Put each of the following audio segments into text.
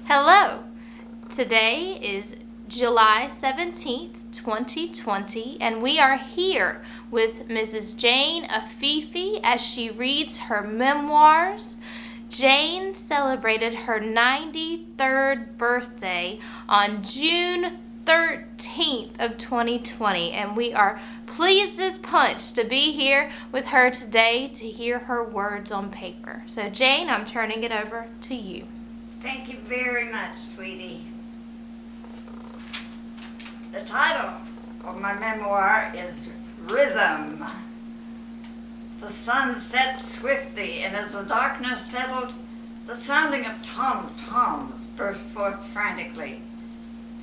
Hello! Today is July 17th, 2020, and we are here with Mrs. Jane Afifi as she reads her memoirs. Jane celebrated her 93rd birthday on June 13th of 2020, and we are pleased as punch to be here with her today to hear her words on paper. So Jane, I'm turning it over to you. Thank you very much, sweetie. The title of my memoir is Rhythm. The sun set swiftly, and as the darkness settled, the sounding of tom-toms burst forth frantically.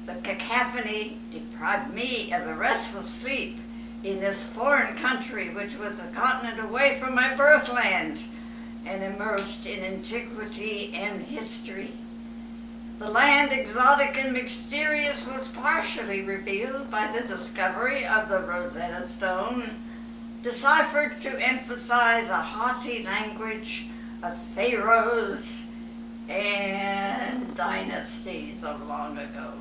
The cacophony deprived me of a restful sleep in this foreign country which was a continent away from my birthland and immersed in antiquity and history. The land, exotic and mysterious, was partially revealed by the discovery of the Rosetta Stone, deciphered to emphasize a haughty language of pharaohs and dynasties of long ago.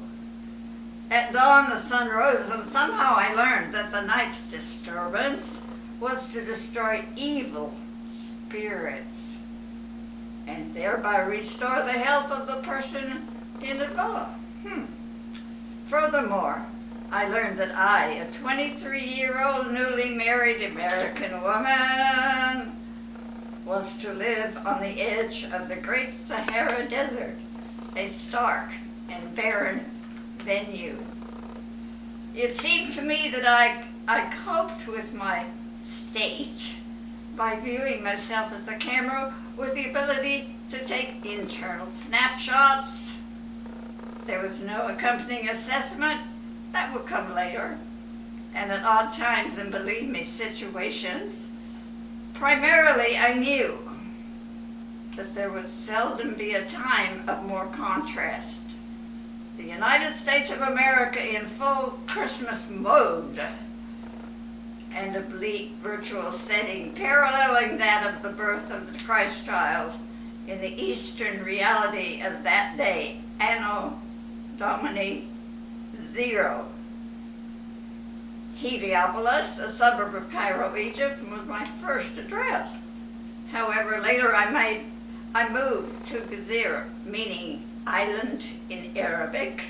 At dawn the sun rose, and somehow I learned that the night's disturbance was to destroy evil spirits and thereby restore the health of the person in the villa. Furthermore, I learned that I, a 23-year-old newly married American woman, was to live on the edge of the Great Sahara Desert, a stark and barren venue. It seemed to me that I coped with my state by viewing myself as a camera with the ability to take internal snapshots. There was no accompanying assessment. That would come later, and at odd times in, believe me, situations. Primarily, I knew that there would seldom be a time of more contrast. The United States of America in full Christmas mode, and a bleak virtual setting paralleling that of the birth of the Christ child in the Eastern reality of that day, Anno Domini 0. Heliopolis, a suburb of Cairo, Egypt, was my first address. However, later I moved to Gezira, meaning island in Arabic,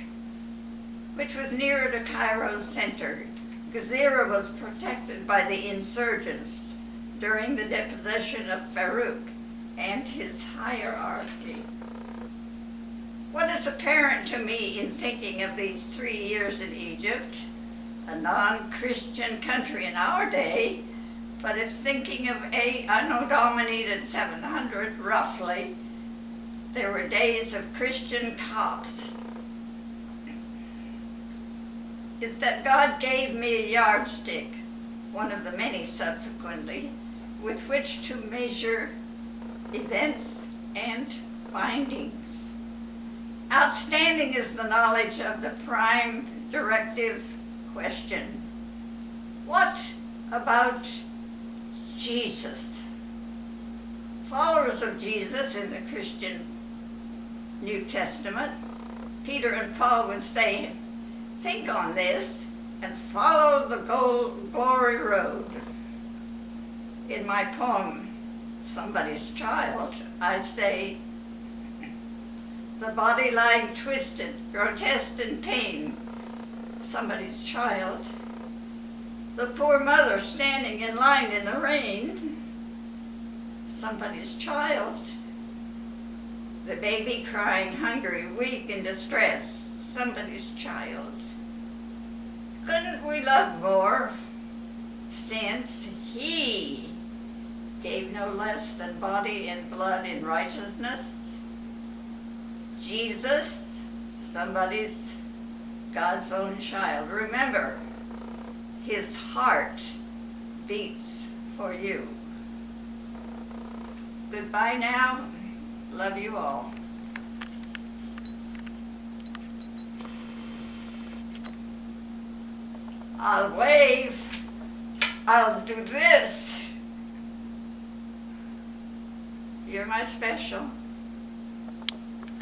which was nearer to Cairo's center. Gezira was protected by the insurgents during the deposition of Farouk and his hierarchy. What is apparent to me in thinking of these 3 years in Egypt, a non-Christian country in our day, but if thinking of Anno Domini 700 roughly, there were days of Christian cops, is that God gave me a yardstick, one of the many subsequently, with which to measure events and findings. Outstanding is the knowledge of the prime directive question. What about Jesus? Followers of Jesus in the Christian New Testament, Peter and Paul would say, think on this and follow the glory road. In my poem, Somebody's Child, I say, the body lying twisted, grotesque in pain, somebody's child. The poor mother standing in line in the rain, somebody's child. The baby crying hungry, weak and distressed, somebody's child. Couldn't we love more, since he gave no less than body and blood in righteousness? Jesus, somebody's, God's own child. Remember, his heart beats for you. Goodbye now. Love you all. I'll wave. I'll do this. You're my special.